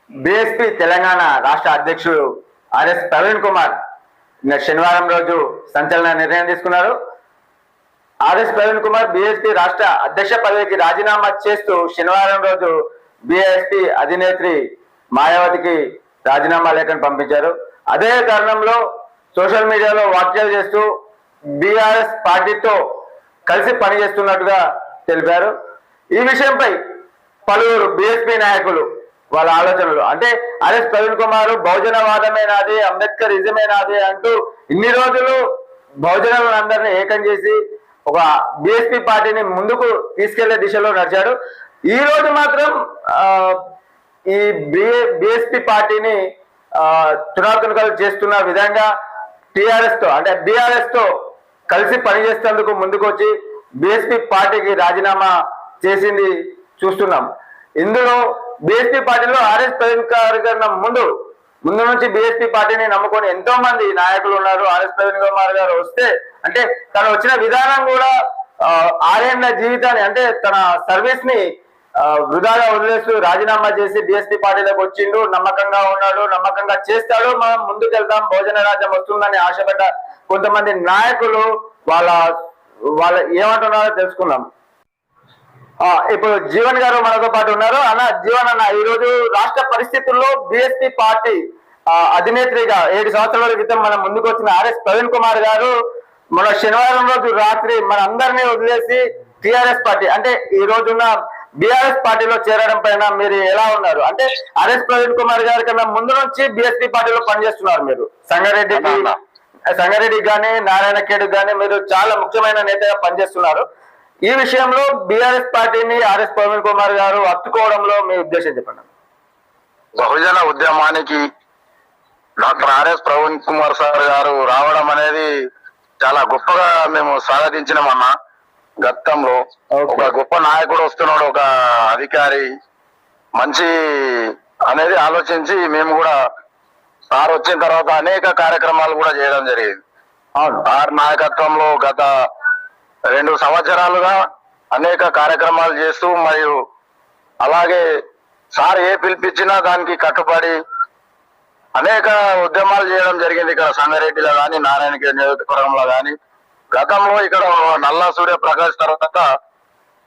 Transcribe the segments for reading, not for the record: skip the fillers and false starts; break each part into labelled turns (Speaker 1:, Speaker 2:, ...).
Speaker 1: BSP Telangana రాష్ట్ర అధ్యక్షుడు RS Praveen Kumar శనివారం రోజు సంచలన నిర్ణయం తీసుకున్నారు. ఆర్ఎస్ ప్రవీణ్ కుమార్ బీఎస్పీ రాష్ట్ర అధ్యక్ష పదవికి రాజీనామా చేస్తూ శనివారం రోజు బీఎస్పీ అధినేత్రి మాయావతికి రాజీనామా లేఖను పంపించారు. అదే తరుణంలో సోషల్ మీడియాలో వ్యాఖ్యలు చేస్తూ బీఆర్ఎస్ పార్టీతో కలిసి పనిచేస్తున్నట్టుగా తెలిపారు. ఈ విషయంపై పలువురు బీఎస్పీ నాయకులు వాళ్ళ ఆలోచనలు అంటే ఆర్ఎస్ ప్రవీణ్ కుమార్ బహుజనవాదమే నాది, అంబేద్కర్ ఇజమే నాది అంటూ ఇన్ని రోజులు బహుజనులందరినీ ఏకం చేసి ఒక బీఎస్పీ పార్టీని ముందుకు తీసుకెళ్లే దిశలో నడిచాడు. ఈ రోజు మాత్రం ఈ బీఎస్పీ పార్టీని తునాతునకలు చేస్తున్న విధంగా టిఆర్ఎస్ తో అంటే బీఆర్ఎస్ తో కలిసి పనిచేసేందుకు ముందుకు వచ్చి బీఎస్పీ పార్టీకి రాజీనామా చేసింది చూస్తున్నాం. ఇందులో బీఎస్పీ పార్టీలో ఆర్ఎస్ ప్రవీణ్ కన్నా ముందు నుంచి బీఎస్పీ పార్టీని నమ్ముకొని ఎంతో మంది నాయకులు ఉన్నారు. ఆర్ఎస్ ప్రవీణ్ కుమార్ గారు వస్తే అంటే తను వచ్చిన విధానం కూడా ఆరేళ్ల జీవితాన్ని అంటే తన సర్వీస్ ని వృధాగా వదిలేస్తూ రాజీనామా చేసి బీఎస్పీ పార్టీలోకి వచ్చిండు. నమ్మకంగా ఉన్నాడు, నమ్మకంగా చేస్తాడు, మనం ముందుకు వెళ్తాం, భోజన రాజ్యం వస్తుందని ఆశపడ్డ కొంతమంది నాయకులు వాళ్ళ ఏమంటున్నారో తెలుసుకుందాం. ఇప్పుడు జీవన్ గారు మనతో పాటు ఉన్నారు. అన్న జీవన్ అన్న, ఈ రోజు రాష్ట్ర పరిస్థితుల్లో బీఎస్పీ పార్టీ అధినేత్రిగా 7 సంవత్సరాల క్రితం మన ముందుకు వచ్చిన ఆర్ఎస్ ప్రవీణ్ కుమార్ గారు మన శనివారం రోజు రాత్రి మన అందరినీ వదిలేసి టిఆర్ఎస్ పార్టీ అంటే ఈ రోజున్న బీఆర్ఎస్ పార్టీలో చేరడం పైన మీరు ఎలా ఉన్నారు? అంటే ఆర్ఎస్ ప్రవీణ్ కుమార్ గారి కన్నా ముందు నుంచి బీఎస్పీ పార్టీలో పనిచేస్తున్నారు. మీరు సంగారెడ్డికి కానీ నారాయణ ఖేడ్కి కానీ మీరు చాలా ముఖ్యమైన నేతగా పనిచేస్తున్నారు. ఈ విషయంలో బీఆర్ఎస్ పార్టీని ఆర్ఎస్ ప్రవీణ్ కుమార్ గారు హత్తుకోవడంలో మీ ఉద్దేశం చెప్పండి.
Speaker 2: బహుజన ఉద్యమానికి doctor RS Praveen Kumar sir గారు రావడం అనేది చాలా గొప్పగా మేము స్వాగతించినామన్నా. గతంలో ఒక గొప్ప నాయకుడు వస్తున్నాడు, ఒక అధికారి మంచి అనేది ఆలోచించి మేము కూడా సార్ వచ్చిన తర్వాత అనేక కార్యక్రమాలు కూడా చేయడం జరిగింది. సార్ నాయకత్వంలో గత 2 సంవత్సరాలుగా అనేక కార్యక్రమాలు చేస్తూ మరియు అలాగే సార్ ఏ పిలిపించినా దానికి కట్టుబడి అనేక ఉద్యమాలు చేయడం జరిగింది. ఇక్కడ సంగారెడ్డిలో కానీ నారాయణఖేడ్ నియోజకవర్గంలో కానీ గతంలో ఇక్కడ నల్లా సూర్యప్రకాష్ తర్వాత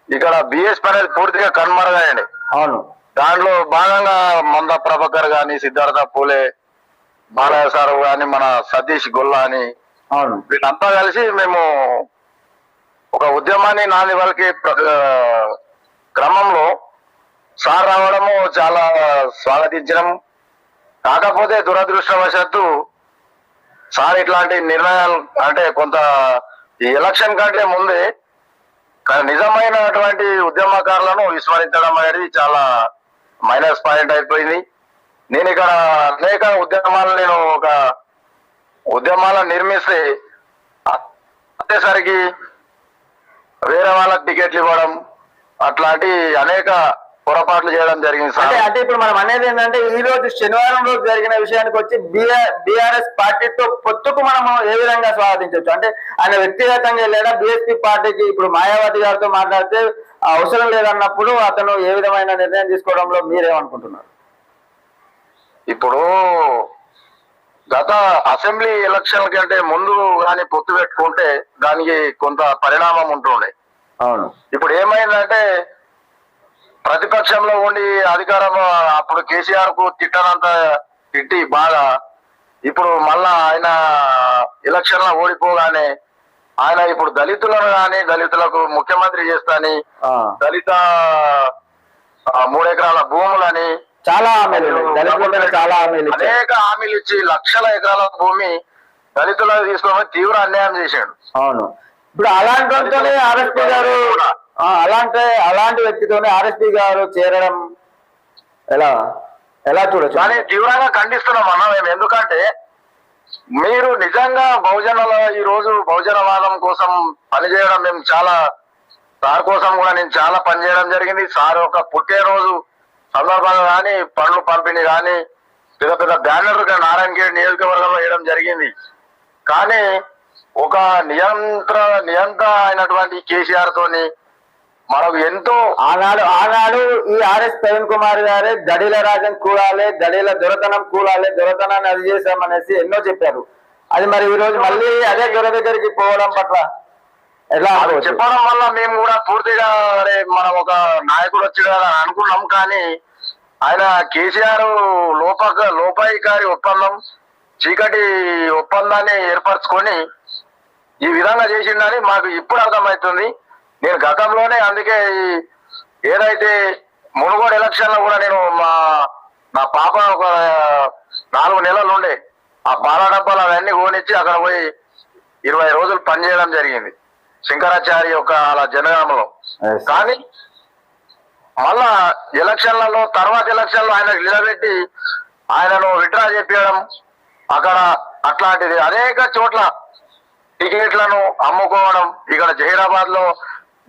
Speaker 2: ఇక్కడ బిఎస్పీ అనేది పూర్తిగా కనుమరుగయ్యండి.
Speaker 1: అవును,
Speaker 2: దాంట్లో భాగంగా మంద ప్రభాకర్ గాని, సిద్ధార్థ పూలే, బాలయ్య సార్ గాని, మన సతీష్ గొల్లా అని వీళ్ళంతా కలిసి మేము ఒక ఉద్యమాన్ని నాని వాళ్ళకి క్రమంలో సార్ రావడము చాలా స్వాగతించడం. కాకపోతే దురదృష్టవశాత్తు సార్ ఇట్లాంటి నిర్ణయాలు అంటే కొంత ఈ ఎలక్షన్ కంటే ముందే నిజమైనటువంటి ఉద్యమకారులను విస్మరించడం అనేది చాలా మైనస్ పాయింట్ అయిపోయింది. నేను ఇక్కడ అనేక ఉద్యమాలను నిర్మిస్తే వచ్చేసరికి వేరే వాళ్ళకి టికెట్లు ఇవ్వడం అట్లాంటి అనేక పొరపాట్లు చేయడం జరిగింది సార్.
Speaker 1: అంటే ఇప్పుడు మనం అనేది ఏంటంటే ఈ రోజు శనివారం రోజు జరిగిన విషయానికి వచ్చి బీఆర్ఎస్ పార్టీతో పొత్తుకు మనము ఏ విధంగా స్వాగతించవచ్చు? అంటే ఆయన వ్యక్తిగతంగా లేదా బీఎస్పీ పార్టీకి ఇప్పుడు మాయావతి గారితో మాట్లాడితే అవసరం లేదన్నప్పుడు అతను ఏ విధమైన నిర్ణయం తీసుకోవడంలో మీరేమనుకుంటున్నారు?
Speaker 2: ఇప్పుడు గత అసెంబ్లీ ఎలక్షన్ కంటే ముందు కానీ పొత్తు పెట్టుకుంటే దానికి కొంత పరిణామం ఉంటుండే.
Speaker 1: అవును,
Speaker 2: ఇప్పుడు ఏమైందంటే ప్రతిపక్షంలో ఉండి అధికారం అప్పుడు కేసీఆర్ కు తిట్టనంత తిట్టి బాగా ఇప్పుడు మళ్ళా ఆయన ఎలక్షన్ లో ఓడిపోగానే ఆయన ఇప్పుడు దళితులను కానీ దళితులకు ముఖ్యమంత్రి చేస్తాని దళిత 3 ఎకరాల భూములని
Speaker 1: చాలా అనేక
Speaker 2: హామీలు ఇచ్చి లక్షల ఎకరాల భూమి దళితులకు తీసుకోమని తీవ్ర అన్యాయం చేశాడు.
Speaker 1: అవును, ఇప్పుడు అలాంటి ఆర్ఎస్పీ గారు అలాంటి వ్యక్తితోనే ఆర్ఎస్పీ గారు చేరడం ఎలా చూడొచ్చు?
Speaker 2: కానీ తీవ్రంగా ఖండిస్తున్నాం అన్న మేము. ఎందుకంటే మీరు నిజంగా ఈ రోజు బహుజనవాదం కోసం పనిచేయడం మేము చాలా సార్ కోసం కూడా నేను చాలా పనిచేయడం జరిగింది. సార్ ఒక పుట్టినరోజు సందర్భంగా కానీ పండ్లు పంపిణీ కానీ పెద్ద పెద్ద బ్యానర్లు నారాయణఖేడ్ నియోజకవర్గంలో వేయడం జరిగింది. కానీ ఒక నియంత్ర అయినటువంటి కేసీఆర్ తోని మనకు ఎంతో
Speaker 1: ఆనాడు ఈ ఆర్ఎస్ ప్రవీణ్ కుమార్ గారే గడిల రాజం కూడాలి, గడిల దొరతనం కూడాలి, దొరతనాన్ని అది చేశామనేసి ఎన్నో చెప్పారు. అది మరి ఈ రోజు మళ్ళీ అదే దొర దగ్గరికి పోవడం పట్ల ఎలా
Speaker 2: చెప్పడం వల్ల మేము కూడా పూర్తిగా మనం ఒక నాయకుడు వచ్చాడు అని అనుకున్నాం. కానీ ఆయన కేసీఆర్ లోపాయికారి ఒప్పందం, చీకటి ఒప్పందాన్ని ఏర్పరచుకొని ఈ విధంగా చేసిండని మాకు ఇప్పుడు అర్థమవుతుంది. నేను గతంలోనే అందుకే ఏదైతే మునుగోడు ఎలక్షన్ లో కూడా నేను నా పాప ఒక 4 నెలలు ఉండే ఆ పాల డబ్బాలు అవన్నీ కోనిచ్చి అక్కడ పోయి 20 రోజులు పనిచేయడం జరిగింది శంకరాచారి యొక్క అలా జనగామలో. కానీ మళ్ళా ఎలక్షన్లలో తర్వాత ఎలక్షన్లో ఆయనకు నిలబెట్టి ఆయనను విత్డ్రా చేపించడం అక్కడ అట్లాంటిది అనేక చోట్ల టికెట్లను అమ్ముకోవడం. ఇక్కడ జహీరాబాద్ లో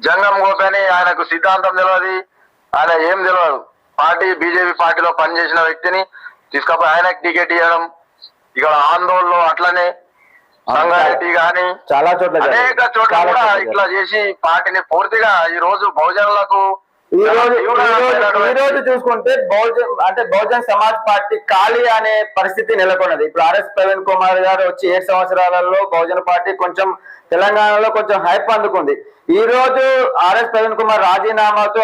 Speaker 2: జంగం గోపని ఆయనకు సిద్ధాంతం తెలియదు, ఆయన ఏం తెలియదు. బీజేపీ పార్టీలో పనిచేసిన వ్యక్తిని తీసుకపోయి ఆయనకు టికెట్ ఇవ్వడం. ఇక్కడ ఆందోళనలో అట్లనే సంగారెడ్డి గాని
Speaker 1: చాలా చోట్ల
Speaker 2: అనేక చోట్ల కూడా ఇట్లా చేసి పార్టీని పూర్తిగా ఈ రోజు బహుజనులకు
Speaker 1: ఈ రోజు చూసుకుంటే బహుజన్ సమాజ్ పార్టీ ఖాళీ అనే పరిస్థితి నెలకొన్నది. ఇప్పుడు ఆర్ఎస్ ప్రవీణ్ కుమార్ గారు వచ్చి 7 సంవత్సరాలలో బహుజన పార్టీ కొంచెం తెలంగాణలో కొంచెం హైప్ అందుకుంది. ఈ రోజు ఆర్ఎస్ ప్రవీణ్ కుమార్ రాజీనామాతో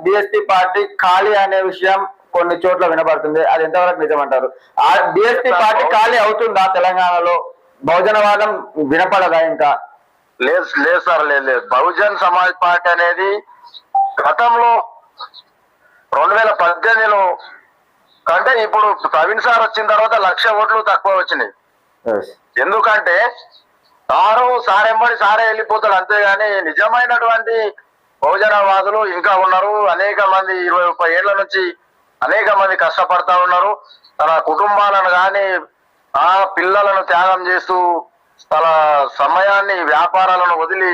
Speaker 1: బీఎస్పీ పార్టీ ఖాళీ అనే విషయం కొన్ని చోట్ల వినబడుతుంది. అది ఎంతవరకు నిజమంటారు? బీఎస్పీ పార్టీ ఖాళీ అవుతుందా తెలంగాణలో? బహుజనవాదం వినపడదా ఇంకా?
Speaker 2: లేదు సార్, లేదు. బహుజన్ సమాజ్ పార్టీ అనేది గతంలో 2018లో కంటే ఇప్పుడు ప్రవీణ్ సార్ వచ్చిన తర్వాత 1,00,000 ఓట్లు తక్కువ వచ్చినాయి. ఎందుకంటే సారెంబడి సారే వెళ్ళిపోతాడు, అంతేగాని నిజమైనటువంటి బహుజనవాదులు ఇంకా ఉన్నారు. అనేక మంది 20-30 ఏళ్ల నుంచి అనేక మంది కష్టపడతా ఉన్నారు. తన కుటుంబాలను కానీ పిల్లలను త్యాగం చేస్తూ తన సమయాన్ని వ్యాపారాలను వదిలి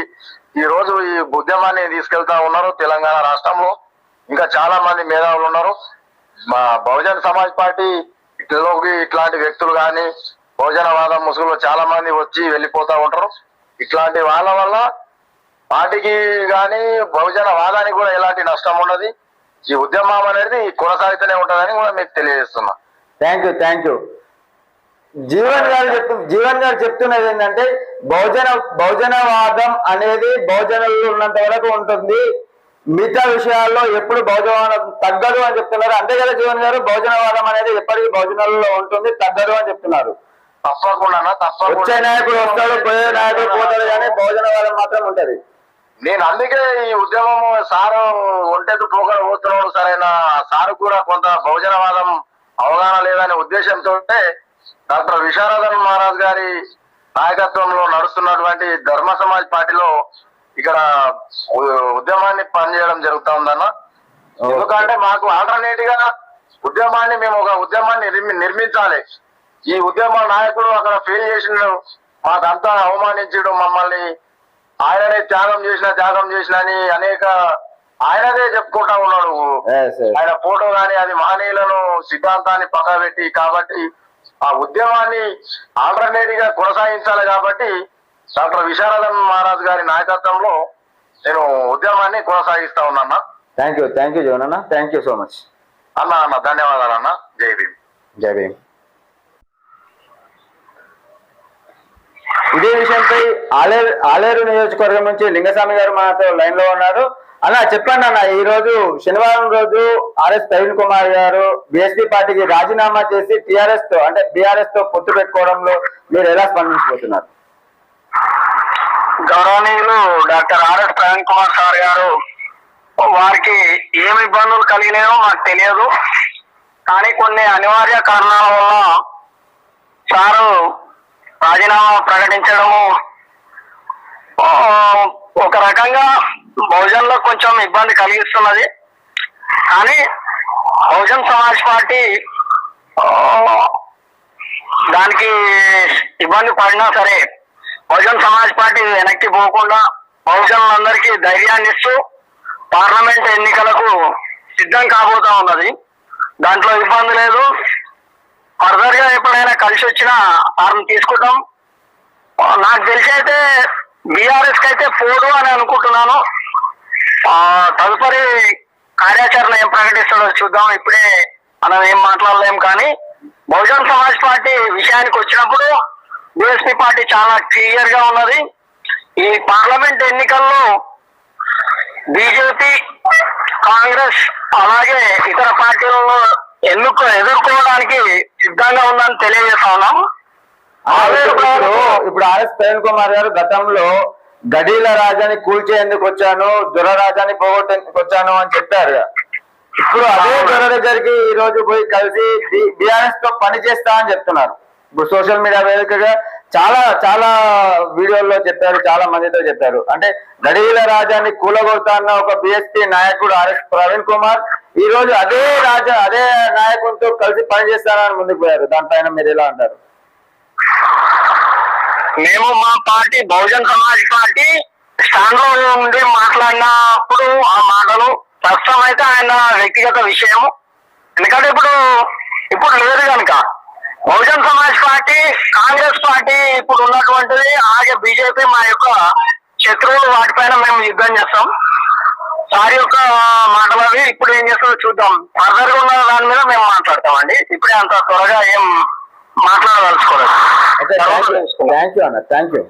Speaker 2: ఈ రోజు ఈ ఉద్యమాన్ని తీసుకెళ్తా ఉన్నారు. తెలంగాణ రాష్ట్రంలో ఇంకా చాలా మంది మేధావులు ఉన్నారు. మా బహుజన్ సమాజ్ పార్టీ ఇట్లాంటి వ్యక్తులు కానీ బహుజనవాదం ముసుగులో చాలా మంది వచ్చి వెళ్ళిపోతా ఉంటారు. ఇట్లాంటి వాళ్ళ వల్ల పార్టీకి కానీ బహుజన వాదానికి కూడా ఎలాంటి నష్టం ఉండదు. ఈ ఉద్యమం అనేది కొనసాగుతూనే ఉంటుందని కూడా మీకు తెలియజేస్తున్నా.
Speaker 1: Thank you. జీవన్ గారు చెప్తున్నది ఏంటంటే బహుజనవాదం అనేది బహుజనులు ఉన్నంత వరకు ఉంటుంది, మిగతా విషయాల్లో ఎప్పుడు బహుజనవాదం తగ్గదు అని చెప్తున్నారు. అంతే కదా జీవన్ గారు? బహుజనవాదం అనేది ఎప్పటికీ బహుజనులలో ఉంటుంది, తగ్గదు అని చెప్తున్నారు.
Speaker 2: తప్పకుండా
Speaker 1: వచ్చే నాయకుడు వస్తాడు, పోయే నాయకుడు పోతాడు, కానీ బహుజనవాదం మాత్రం ఉంటది.
Speaker 2: నేను అందుకే ఈ ఉద్యమం సారు ఒంటెత్తు పోకడ పోతున్నాడు సరైన సారు కూడా కొంత బహుజనవాదం అవగాహన లేదనే ఉద్దేశంతో డాక్టర్ విశారదన్ మహారాజ్ గారి నాయకత్వంలో నడుస్తున్నటువంటి ధర్మ సమాజ్ పార్టీలో ఇక్కడ ఉద్యమాన్ని పనిచేయడం జరుగుతా ఉందన్న. ఎందుకంటే మాకు ఆల్టర్నేటివ్ గా మేము ఒక ఉద్యమాన్ని నిర్మించాలి. ఈ ఉద్యమ నాయకుడు అక్కడ ఫెయిల్ చేసిన మాకంతా అవమానించడం, మమ్మల్ని ఆయననే త్యాగం చేసిన అని అనేక ఆయనదే చెప్పుకుంటా ఉన్నాడు. ఆయన ఫోటో గాని అది మహనీయులను సిద్ధాంతాన్ని పక్క పెట్టి, కాబట్టి ఆ ఉద్యమాన్ని ఆల్టర్నేటివ్ గా కొనసాగించాలి. కాబట్టి డాక్టర్ విశారదన్ మహారాజ్ గారి నాయకత్వంలో నేను ఉద్యమాన్ని కొనసాగిస్తా ఉన్నా.
Speaker 1: థ్యాంక్ యూ జీవన్ అన్న. థ్యాంక్ యూ సో మచ్
Speaker 2: అన్న. ధన్యవాదాలు అన్న. జై భీమ్.
Speaker 1: జై భీమ్. ఇదే విషయంపై ఆలేరు నియోజకవర్గం నుంచి లింగస్వామి గారు మనతో లైన్ లో ఉన్నారు. అలా చెప్పండి అన్న, ఈ రోజు శనివారం రోజు ఆర్ఎస్ ప్రవీణ్ కుమార్ గారు బీఎస్పీ పార్టీకి రాజీనామా చేసి బీఆర్ఎస్ తో పొత్తు పెట్టుకోవడంలో మీరు ఎలా స్పందించబోతున్నారు?
Speaker 2: గౌరవనీయులు doctor RS Praveen Kumar sir గారు వారికి ఏమి ఇబ్బందులు కలిగినాయో మాకు తెలియదు, కానీ కొన్ని అనివార్య కారణాల వల్ల సారు రాజీనామా ప్రకటించడము ఒక రకంగా బహుజన్లో కొంచెం ఇబ్బంది కలిగిస్తున్నది. కానీ బహుజన్ సమాజ్ పార్టీ దానికి ఇబ్బంది పడినా సరే బహుజన్ సమాజ్ పార్టీ వెనక్కి పోకుండా బహుజనులందరికీ ధైర్యాన్ని ఇస్తూ పార్లమెంట్ ఎన్నికలకు సిద్ధం కాబోతా ఉన్నది. దాంట్లో ఇబ్బంది లేదు. ఫర్దర్ గా ఎప్పుడైనా కలిసి వచ్చినా వారిని తీసుకుంటాం. నాకు తెలిసి అయితే బీఆర్ఎస్ కి అయితే పోదు అని అనుకుంటున్నాను. తదుపరి కార్యాచరణ ఏం ప్రకటిస్తాడో చూద్దాం. ఇప్పుడే మనం ఏం మాట్లాడలేం. కానీ బహుజన్ సమాజ్ పార్టీ విషయానికి వచ్చినప్పుడు బీఎస్పీ పార్టీ చాలా క్లియర్ గా ఉన్నది. ఈ పార్లమెంట్ ఎన్నికల్లో బీజేపీ, కాంగ్రెస్ అలాగే ఇతర పార్టీలను ఎదుర్కోవడానికి సిద్ధంగా ఉందని తెలియజేస్తా ఉన్నాం.
Speaker 1: ఇప్పుడు ఆర్ఎస్ ప్రవీణ్ కుమార్ గారు గతంలో గడీల రాజాని కూల్చేందుకు వచ్చాను, దొర రాజాని పోగొట్టేందుకు వచ్చాను అని చెప్పారు. ఇప్పుడు అదే దొర దగ్గరికి ఈ రోజు పోయి కలిసి బీఆర్ఎస్ తో పని చేస్తా అని చెప్తున్నారు. ఇప్పుడు సోషల్ మీడియా వేదికగా చాలా చాలా వీడియోల్లో చెప్పారు, చాలా మందితో చెప్పారు. అంటే గడీల రాజాని కూలగొడతా అన్న ఒక బీఎస్పీ నాయకుడు ఆర్ఎస్ ప్రవీణ్ కుమార్ ఈ రోజు అదే నాయకుడితో కలిసి పని చేస్తానని ముందుకు పోయారు. దానిపైన మీరు ఎలా అంటారు?
Speaker 2: మేము మా party Bahujan Samaj party stand లో ఉండి మాట్లాడినప్పుడు ఆ మాటలు ప్రస్తుతం అయితే ఆయన వ్యక్తిగత విషయం. ఎందుకంటే ఇప్పుడు లేదు కనుక బహుజన్ సమాజ్ పార్టీ, కాంగ్రెస్ పార్టీ ఇప్పుడు ఉన్నటువంటిది, అలాగే బీజేపీ మా యొక్క శత్రువులు, వాటిపైన మేము యుద్ధం చేస్తాం. సార్ యొక్క మాటలు అవి. ఇప్పుడు ఏం చేస్తామో చూద్దాం. ఫర్దర్ గా ఉన్న దాని మీద మేము మాట్లాడతామండి. ఇప్పుడే అంత త్వరగా ఏం మాట్లాడదలుచుకోలేదు.
Speaker 1: థ్యాంక్ యూ అన్న, థ్యాంక్ యూ.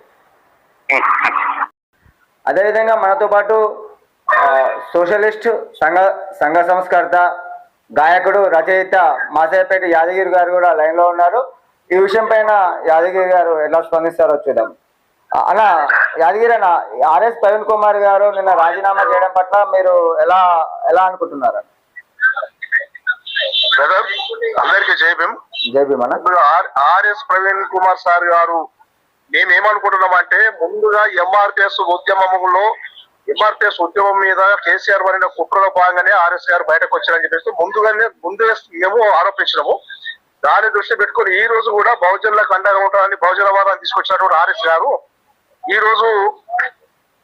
Speaker 1: అదేవిధంగా మనతో పాటు సోషలిస్ట్ సంఘ సంస్కర్త, గాయకుడు, రచయిత మాసేపేట యాదగిరి గారు కూడా లైన్ లో ఉన్నారు. ఈ విషయం పైన యాదగిరి గారు ఎలా స్పందిస్తారో చూద్దాం. అన్న యాదగిరి అన్న, ఆర్ఎస్ ప్రవీణ్ కుమార్ గారు నిన్న రాజీనామా చేయడం పట్ల మీరు ఎలా అనుకుంటున్నారు?
Speaker 2: అందరికి జై భీమ్.
Speaker 1: జై భీమ్ అన్న.
Speaker 2: ఇప్పుడు ఆర్ఎస్ ప్రవీణ్ కుమార్ సార్ గారు మేమేమనుకుంటున్నామంటే, ముందుగా ఎంఆర్పిఎస్ ఉద్యమం మీద కేసీఆర్ వారిన కుట్రలో భాగంగానే ఆర్ఎస్ గారు బయటకు వచ్చారని చెప్పేసి ముందే మేము ఆరోపించినాము. దాన్ని దృష్టి పెట్టుకుని ఈ రోజు కూడా బహుజనులకు అండగా ఉంటారని బహుజనవాదాన్ని తీసుకొచ్చినటువంటి ఆర్ఎస్ గారు ఈ రోజు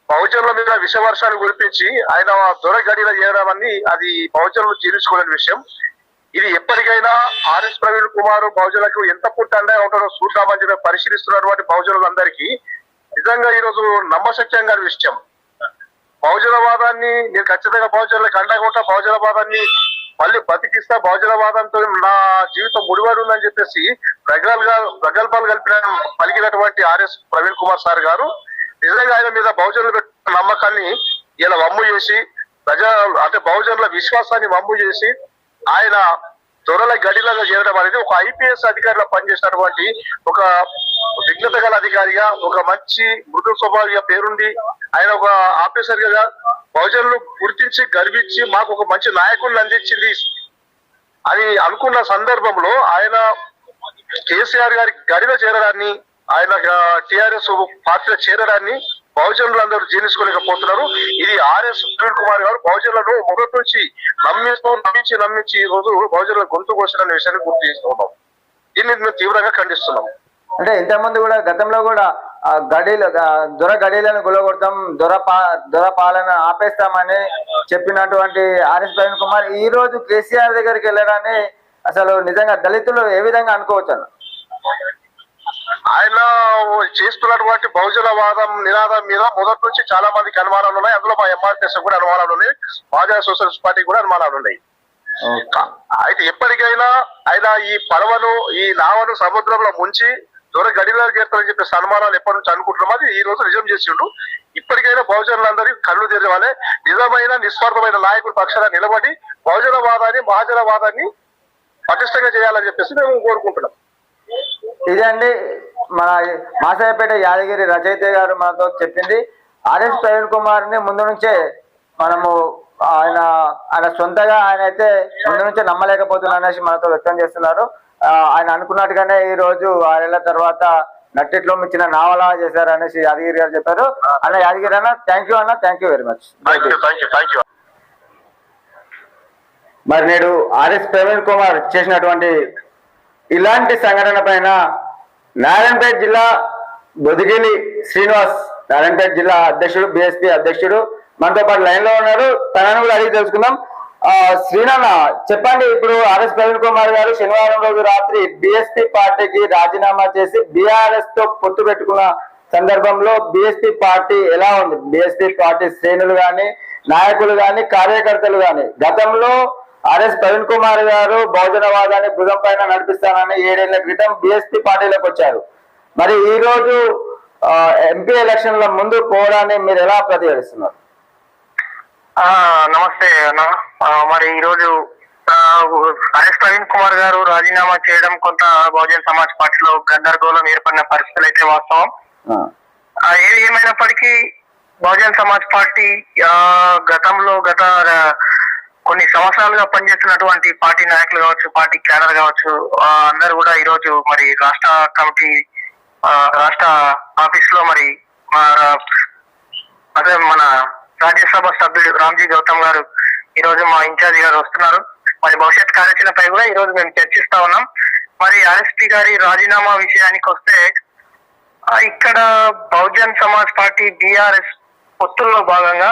Speaker 2: బహుజనుల మీద విషవర్షాన్ని కురిపించి ఆయన దొర గడిలో చేయడాన్ని అది బహుజనులు జీర్ణించుకోలేని విషయం. ఇది ఎప్పటికైనా ఆర్ఎస్ ప్రవీణ్ కుమార్ బహుజనులకు ఎంత పుట్టి అండగా ఉంటారో చూద్దామని చెప్పి పరిశీలిస్తున్నటువంటి బహుజనులందరికీ నిజంగా ఈ రోజు నమ్మశక్యం గారి విషయం. బహుజనవాదాన్ని నేను ఖచ్చితంగా బహుజనులకు అండగా ఉంటా, బహుజనవాదాన్ని మళ్ళీ బతికిస్తా, బహుజనవాదంతో నా జీవితం ముడిపడి ఉందని చెప్పేసి ప్రగల్భాలు పలికినటువంటి ఆర్ఎస్ ప్రవీణ్ కుమార్ సార్ గారు నిజంగా ఆయన మీద బహుజనులు పెట్టిన నమ్మకాన్ని ఇలా వమ్ము చేసి బహుజనుల విశ్వాసాన్ని వమ్ము చేసి ఆయన దొరల గడిలాగా చేరడం అనేది ఒక ఐపీఎస్ అధికారిలో పనిచేసినటువంటి ఒక విఘ్నత గల అధికారిగా, ఒక మంచి మృదు స్వభావిగా పేరుండి ఆయన ఒక ఆఫీసర్ గా బహుజనులు గుర్తించి గర్వించి మాకు ఒక మంచి నాయకుడిని అందించింది అని అనుకున్న సందర్భంలో ఆయన కేసీఆర్ గారి గడిలో చేరడాన్ని, ఆయన టిఆర్ఎస్ పార్టీలో చేరడాన్ని బహుజనులందరూ జీర్ణించుకోలేకపోతున్నారు. ఇది ఆర్ఎస్ ప్రవీణ్ కుమార్ గారు బహుజనులను మొదటి నుంచి నమ్మించి ఈ రోజు బహుజనుల గొంతు కోసిన విషయాన్ని గుర్తు చేస్తున్నాం. దీన్ని మేము తీవ్రంగా ఖండిస్తున్నాం.
Speaker 1: అంటే ఇంతకుముందు కూడా గతంలో కూడా దొర గడీలను గులగొడతాం, దొర పాలన ఆపేస్తామని చెప్పినటువంటి ఆర్ఎస్ ప్రవీణ్ కుమార్ ఈ రోజు కేసీఆర్ దగ్గరికి వెళ్ళడాన్ని అసలు నిజంగా దళితులు ఏ విధంగా అనుకోవచ్చు అన్న?
Speaker 2: ఆయన చేస్తున్నటువంటి బహుజనవాదం నినాదం మీద మొదటి నుంచి చాలా మందికి అనుమానాలు ఉన్నాయి. అందులో మా ఎంఆర్పిఎస్ కూడా అనుమానాలు ఉన్నాయి, మహాజన సోషలిస్ట్ పార్టీ కూడా అనుమానాలు ఉన్నాయి. అయితే ఎప్పటికైనా ఆయన ఈ ఈ నావను సముద్రంలో ముంచి దూర గడిలో చేస్తారని చెప్పేసి అనుమానాలు ఎప్పటి నుంచి అనుకుంటున్నాం. అది ఈ రోజు నిజం చేసిండు. ఇప్పటికైనా బహుజనులందరికీ కళ్ళు తెరవాలి, నిజమైన నిస్వార్థమైన నాయకుడి పక్షాన నిలబడి బహుజనవాదాన్ని, మహాజనవాదాన్ని పటిష్టంగా చేయాలని చెప్పేసి మేము కోరుకుంటున్నాం.
Speaker 1: ఇదే అండి మన మాసాయపేట యాదగిరి రచయిత గారు మనతో చెప్పింది. ఆర్ఎస్ ప్రవీణ్ కుమార్ ని ముందు నుంచే మనము ఆయన సొంతగా ఆయన అయితే ముందు నుంచే నమ్మలేకపోతున్నా అనేసి మనతో వ్యక్తం చేస్తున్నారు. ఆయన అనుకున్నట్టుగానే ఈ రోజు 6 ఏళ్ల తర్వాత నట్టిట్లో మించిన నావలా చేశారు అనేసి యాదగిరి గారు చెప్పారు. అన్న యాదగిరి అన్న, థ్యాంక్ యూ అన్న, థ్యాంక్ యూ వెరీ మచ్. మరి నేడు ఆర్ఎస్ ప్రవీణ్ కుమార్ చేసినటువంటి ఇలాంటి సంఘటన పైన నారాయణపేట జిల్లా బొదిగిలి శ్రీనివాస్, నారాయణపేట జిల్లా అధ్యక్షుడు, బీఎస్పీ అధ్యక్షుడు మనతో పాటు లైన్ లో ఉన్నారు. తనను కూడా అడిగి తెలుసుకుందాం. శ్రీనాన్న చెప్పండి, ఇప్పుడు ఆర్ఎస్ ప్రవీణ్ కుమార్ గారు శనివారం రోజు రాత్రి బీఎస్పీ పార్టీకి రాజీనామా చేసి బీఆర్ఎస్ తో పొత్తు పెట్టుకున్న సందర్భంలో బీఎస్పీ పార్టీ ఎలా ఉంది? బీఎస్పీ పార్టీ శ్రేణులు కానీ నాయకులు గాని కార్యకర్తలు గాని గతంలో ఆర్ఎస్ ప్రవీణ్ కుమార్ గారు బహుజనవాదాన్ని భుజం పైన నడిపిస్తానని 7 ఏళ్ల క్రితం బిఎస్పీ పార్టీలోకి వచ్చారు. మరి ఈ రోజు ఎంపీ ఎలక్షన్ల ముందు పోవడాన్ని మీరు ఎలా ప్రతిఘటిస్తున్నారు?
Speaker 3: నమస్తే అన్న. మరి ఈ రోజు ఆర్ఎస్ ప్రవీణ్ కుమార్ గారు రాజీనామా చేయడం కొంత బహుజన్ సమాజ్ పార్టీలో గందరగోళం ఏర్పడిన పరిస్థితులు అయితే వాస్తవం. ఏది ఏమైనప్పటికీ బహుజన్ సమాజ్ పార్టీ గత కొన్ని సంవత్సరాలుగా పనిచేస్తున్నటువంటి పార్టీ నాయకులు కావచ్చు, పార్టీ క్యాడర్ కావచ్చు, అందరూ కూడా ఈ రోజు మరి రాష్ట్ర కమిటీ రాష్ట్ర ఆఫీస్ లో మరి అదే మన రాజ్యసభ సభ్యుడు రామ్జీ గౌతమ్ గారు ఈ రోజు మా ఇన్ఛార్జి గారు వస్తున్నారు. మరి భవిష్యత్ కార్యాచరణపై కూడా ఈ రోజు మేము చర్చిస్తా ఉన్నాం. మరి ఆర్ఎస్పీ గారి రాజీనామా విషయానికి వస్తే ఇక్కడ బహుజన్ సమాజ్ పార్టీ బీఆర్ఎస్ పొత్తుల్లో భాగంగా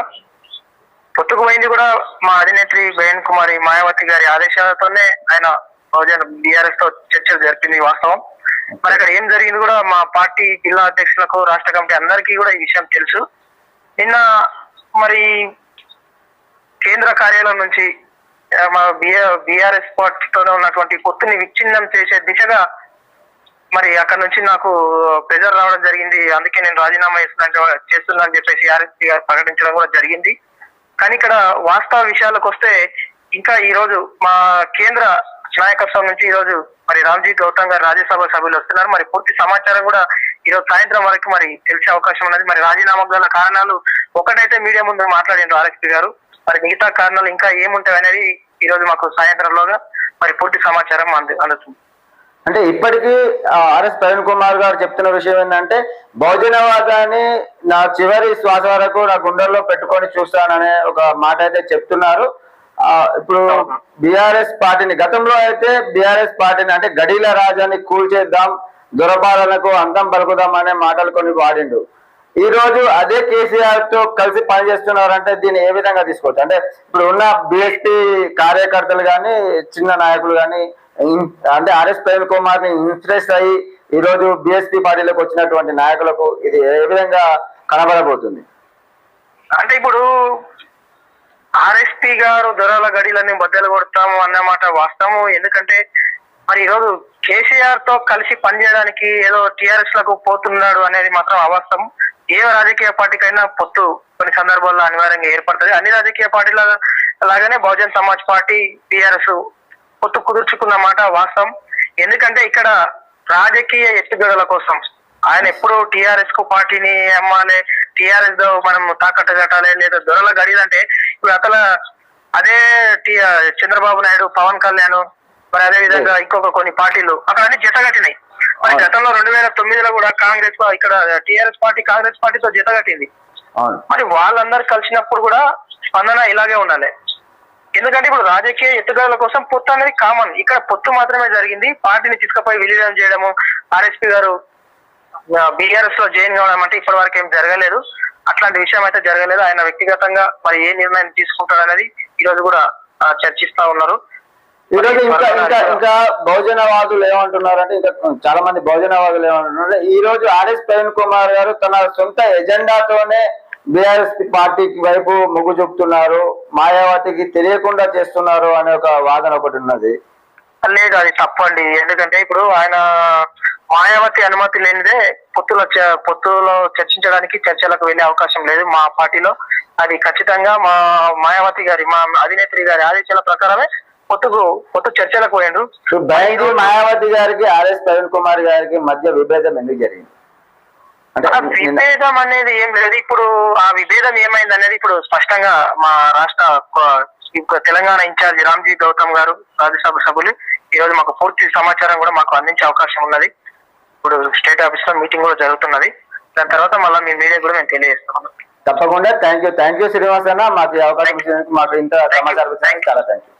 Speaker 3: పొత్తుకు పోయింది కూడా మా అధినేత్రి బేన్ కుమారి మాయావతి గారి ఆదేశాలతోనే ఆయన బహుజన్ బీఆర్ఎస్ తో చర్చలు జరిపింది వాస్తవం. మరి అక్కడ ఏం జరిగింది కూడా మా పార్టీ జిల్లా అధ్యక్షులకు రాష్ట్ర కమిటీ అందరికీ కూడా ఈ విషయం తెలుసు. నిన్న మరి కేంద్ర కార్యాలయం నుంచి మా బీఆర్ఎస్ పార్టీతోనే ఉన్నటువంటి పొత్తుని విచ్ఛిన్నం చేసే దిశగా మరి అక్కడ నుంచి నాకు ప్రెజర్ రావడం జరిగింది. అందుకే నేను రాజీనామా చేస్తున్నా అని చెప్పేసి ఆర్ఎస్పీ గారు ప్రకటించడం కూడా జరిగింది. కానీ ఇక్కడ వాస్తవ విషయాలకు వస్తే ఇంకా ఈ రోజు మా కేంద్ర నాయకత్వం నుంచి ఈ రోజు మరి రామ్జీ గౌతమ్ గారు రాజ్యసభ సభ్యులు వస్తున్నారు. మరి పూర్తి సమాచారం కూడా ఈ రోజు సాయంత్రం వరకు మరి తెలిసే అవకాశం ఉన్నది. మరి రాజీనామా గల కారణాలు ఒకటైతే మీడియా ముందు మాట్లాడిండ్రు ఆర్ఎస్పీ గారు. మరి మిగతా కారణాలు ఇంకా ఏముంటాయి అనేది ఈ రోజు మాకు సాయంత్రంలోగా మరి పూర్తి సమాచారం అందుతుంది.
Speaker 1: అంటే ఇప్పటికీ ఆర్ఎస్ ప్రవీణ్ కుమార్ గారు చెప్తున్న విషయం ఏంటంటే బహుజనవాదాన్ని నా చివరి శ్వాస వరకు నా గుండెల్లో పెట్టుకొని చూస్తాననే ఒక మాట అయితే చెప్తున్నారు. ఇప్పుడు బీఆర్ఎస్ పార్టీని గతంలో అయితే బీఆర్ఎస్ పార్టీని అంటే గడీల రాజాన్ని కూల్చేద్దాం, దురపాలనకు అంతం పలుకుదాం అనే మాటలు కొన్ని వాడిండు. ఈ రోజు అదే కేసీఆర్ తో కలిసి పనిచేస్తున్నారంటే దీన్ని ఏ విధంగా తీసుకోవచ్చు? అంటే ఇప్పుడు ఉన్న బీఎస్పీ కార్యకర్తలు కానీ చిన్న నాయకులు కానీ అంటే ఆర్ఎస్ ప్రవీణ్ కుమార్ ని ఇన్స్పిరేస్ అయ్యి ఈ రోజు బీఎస్పీ పార్టీలోకి వచ్చినటువంటి నాయకులకు ఇది ఏ విధంగా కనబడబోతుంది?
Speaker 3: అంటే ఇప్పుడు ఆర్ఎస్పీ గారు దొరల గడిలన్నీ బద్దలు కొడతాము అన్నమాట వాస్తవం. ఎందుకంటే మరి ఈరోజు కేసీఆర్ తో కలిసి పనిచేయడానికి ఏదో టిఆర్ఎస్ లకు పోతున్నాడు అనేది మాత్రం అవాస్తవం. ఏ రాజకీయ పార్టీకైనా పొత్తు కొన్ని సందర్భాల్లో అనివార్యంగా ఏర్పడుతుంది. అన్ని రాజకీయ పార్టీల లాగానే బహుజన్ సమాజ్ పార్టీ టిఆర్ఎస్ పొత్తు కుదుర్చుకున్న మాట వాస్తవం. ఎందుకంటే ఇక్కడ రాజకీయ ఎత్తుగడల కోసం ఆయన ఎప్పుడు టిఆర్ఎస్ కు పార్టీని అమ్మాలి, టిఆర్ఎస్ తో మనం తాకట్టు కట్టాలి, లేదా దొరల గడిలంటే ఇప్పుడు అదే చంద్రబాబు నాయుడు, పవన్ కళ్యాణ్, మరి అదే విధంగా ఇంకొక కొన్ని పార్టీలు అక్కడ అన్ని జతగట్టినాయి. మరి గతంలో 2009లో కూడా కాంగ్రెస్ ఇక్కడ టిఆర్ఎస్ పార్టీ కాంగ్రెస్ పార్టీతో జతగట్టింది. మరి వాళ్ళందరూ కలిసినప్పుడు కూడా స్పందన ఇలాగే ఉండాలి. ఎందుకంటే ఇప్పుడు రాజకీయ ఎత్తుగడల కోసం పొత్తు అనేది కామన్. ఇక్కడ పొత్తు మాత్రమే జరిగింది. పార్టీని తీసుకుపోయి విలీనం చేయడము, ఆర్ఎస్పీ గారు బీఆర్ఎస్ లో జాయిన్ కావడం అంటే ఇప్పటి వరకు ఏం జరగలేదు. అట్లాంటి విషయం అయితే జరగలేదు. ఆయన వ్యక్తిగతంగా మరి ఏ నిర్ణయం తీసుకుంటారు అనేది ఈ రోజు కూడా చర్చిస్తా ఉన్నారు.
Speaker 1: ఈ రోజు ఇంకా బహుజనవాదులు ఏమంటున్నారంటే ఇంకా చాలా మంది బహుజనవాదులు ఏమంటున్నారు ఈ రోజు ఆర్ఎస్ ప్రవీణ్ కుమార్ గారు తన సొంత ఎజెండాతోనే బీఆర్ఎస్ పార్టీకి వైపు మొగ్గు చూపుతున్నారు, మాయావతికి తెలియకుండా చేస్తున్నారు అనే ఒక వాదన ఒకటి ఉన్నది.
Speaker 3: లేదు, అది తప్పండి. ఎందుకంటే ఇప్పుడు ఆయన మాయావతి అనుమతి లేనిదే పొత్తులో చర్చించడానికి చర్చలకు వెళ్లే అవకాశం లేదు మా పార్టీలో. అది ఖచ్చితంగా మా మాయావతి గారి మా అధినేత్రి గారి ఆదేశాల ప్రకారమే పొత్తు చర్చలకు పోయిండు.
Speaker 1: మాయావతి గారికి ఆర్ఎస్ ప్రవీణ్ కుమార్ గారికి మధ్య విభేదం ఎందుకు జరిగింది?
Speaker 3: విభేదం అనేది ఏం లేదు. ఇప్పుడు ఆ విభేదం ఏమైంది అనేది ఇప్పుడు స్పష్టంగా మా రాష్ట్ర తెలంగాణ ఇన్ఛార్జి రామ్జీ గౌతమ్ గారు రాజ్యసభ సభ్యులు ఈ రోజు మాకు పూర్తి సమాచారం కూడా మాకు అందించే అవకాశం ఉన్నది. ఇప్పుడు స్టేట్ ఆఫీస్ లో మీటింగ్ కూడా జరుగుతున్నది. దాని తర్వాత మళ్ళీ మీ మీడియా కూడా మేము తెలియజేస్తాం.
Speaker 1: తప్పకుండా. థ్యాంక్ యూ శ్రీనివాస్ అన్న, మాకు అవకాశం ఇచ్చినందుకు, మాకు ఇంత సమాచారం చాలా థ్యాంక్ యూ.